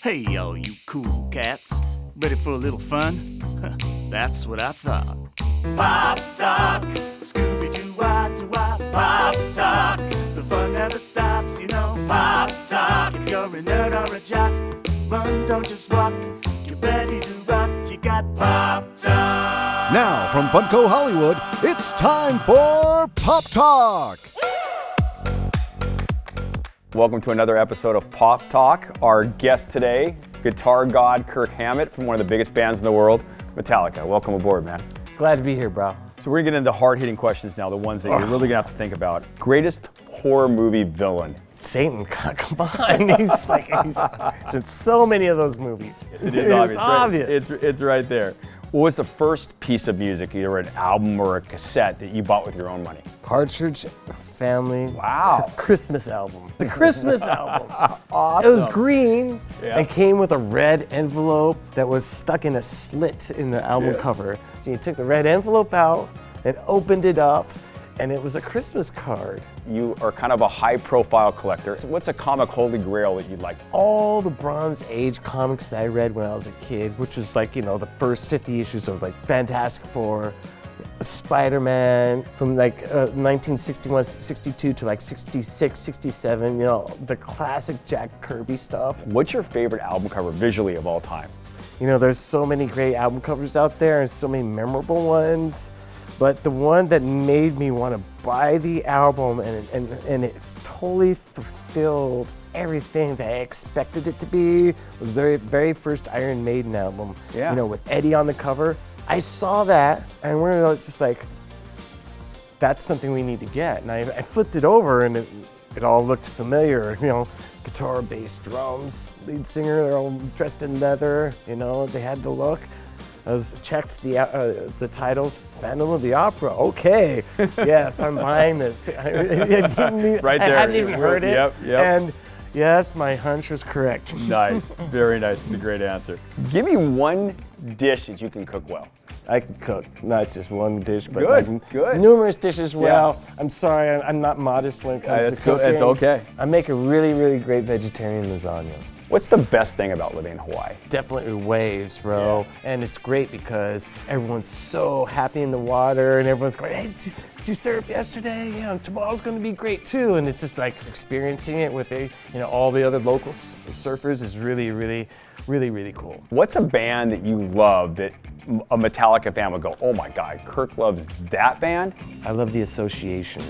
Hey, all you cool cats, ready for a little fun? That's what I thought. Pop Talk, Scooby-Doo-Wah-Doo-Wah, Pop Talk. The fun never stops, you know. Pop Talk, if you're a nerd or a jock, run, don't just walk. Get ready to rock, you got Pop Talk. Now, from Funko Hollywood, it's time for Pop Talk. Welcome to another episode of Pop Talk. Our guest today, guitar god Kirk Hammett from one of the biggest bands in the world, Metallica. Welcome aboard, man. Glad to be here, bro. So we're gonna get into hard-hitting questions now, the ones that you're really gonna have to think about. Greatest horror movie villain? Satan, come on. He's in so many of those movies. Yes, it is obvious. It's obvious. It's right there. What was the first piece of music, either an album or a cassette, that you bought with your own money? Partridge Family. Wow. Christmas album. The Christmas album. Awesome. It was green Yeah. and came with a red envelope that was stuck in a slit in the album cover. So you took the red envelope out and opened it up, and it was a Christmas card. You are kind of a high-profile collector. What's a comic holy grail that you'd like? All the Bronze Age comics that I read when I was a kid, which was like, the first 50 issues of like Fantastic Four, Spider-Man, from like 1961, 62 to like 66, 67, the classic Jack Kirby stuff. What's your favorite album cover visually of all time? There's so many great album covers out there and so many memorable ones. But the one that made me want to buy the album and it totally fulfilled everything that I expected it to be was their very first Iron Maiden album. Yeah. With Eddie on the cover. I saw that and we're just like, that's something we need to get. And I flipped it over and it all looked familiar. Guitar, bass, drums, lead singer, they're all dressed in leather. They had the look. I checked the titles. Phantom of the Opera. Okay, yes, I'm buying this. I hadn't even heard it. Yep. And yes, my hunch was correct. Nice, very nice. It's a great answer. Give me one dish that you can cook well. I can cook, not just one dish, but Good. numerous dishes well. Yeah. I'm sorry, I'm not modest when it comes to cooking. It's okay. I make a really, really great vegetarian lasagna. What's the best thing about living in Hawaii? Definitely waves, bro. Yeah. And it's great because everyone's so happy in the water and everyone's going, hey, did you surf yesterday? Yeah, tomorrow's gonna be great too. And it's just like experiencing it with all the other local surfers is really, really, really, really cool. What's a band that you love that a Metallica fan would go, oh my God, Kirk loves that band? I love The Association.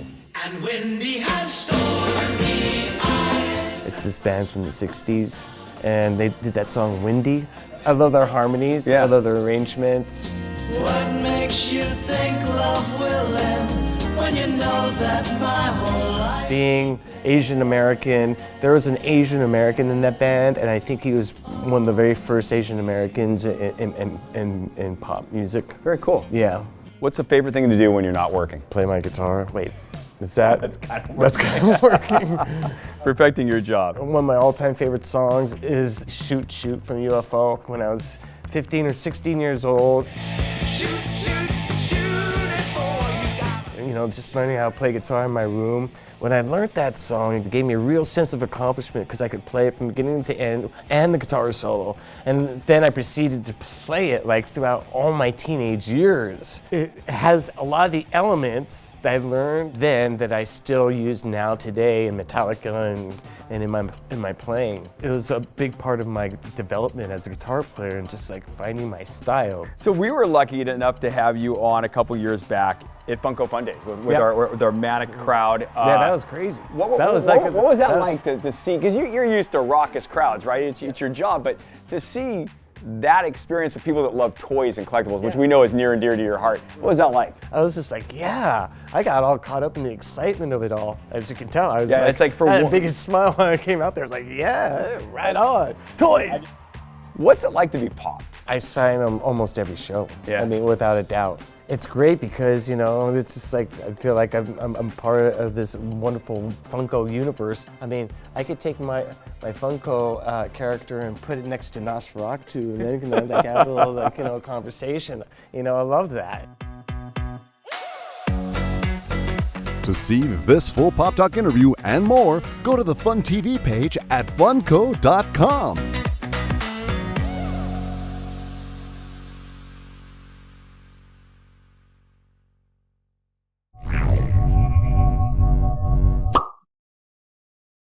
And Wendy has stormy eyes. It's this band from the 60s, and they did that song, Windy. I love their harmonies, Yeah. I love their arrangements. What makes you think love will end when you know that my whole life... Being Asian American, there was an Asian American in that band, and I think he was one of the very first Asian Americans in pop music. Very cool. Yeah. What's the favorite thing to do when you're not working? Play my guitar. Wait, is that? That's kind of working. Perfecting your job. One of my all-time favorite songs is Shoot Shoot from UFO when I was 15 or 16 years old. Shoot, shoot, shoot it for you got... Just learning how to play guitar in my room. When I learned that song, it gave me a real sense of accomplishment because I could play it from beginning to end and the guitar solo. And then I proceeded to play it throughout all my teenage years. It has a lot of the elements that I learned then that I still use now today in Metallica and in my playing. It was a big part of my development as a guitar player and just finding my style. So we were lucky enough to have you on a couple years back at Funko Fun Days with our manic crowd. Yeah, that was crazy. What was that like to see? Because you're used to raucous crowds, right? It's your job, but to see that experience of people that love toys and collectibles, which we know is near and dear to your heart, what was that like? I was just I got all caught up in the excitement of it all. As you can tell, I was I had the biggest smile when I came out there. I was like, yeah, right on, toys. What's it like to be Pop? I sign them almost every show. Yeah. I mean, without a doubt. It's great because, it's just I feel like I'm part of this wonderful Funko universe. I mean, I could take my Funko character and put it next to Nosferatu and then have a little conversation. I love that. To see this full Pop Talk interview and more, go to the Fun TV page at funko.com.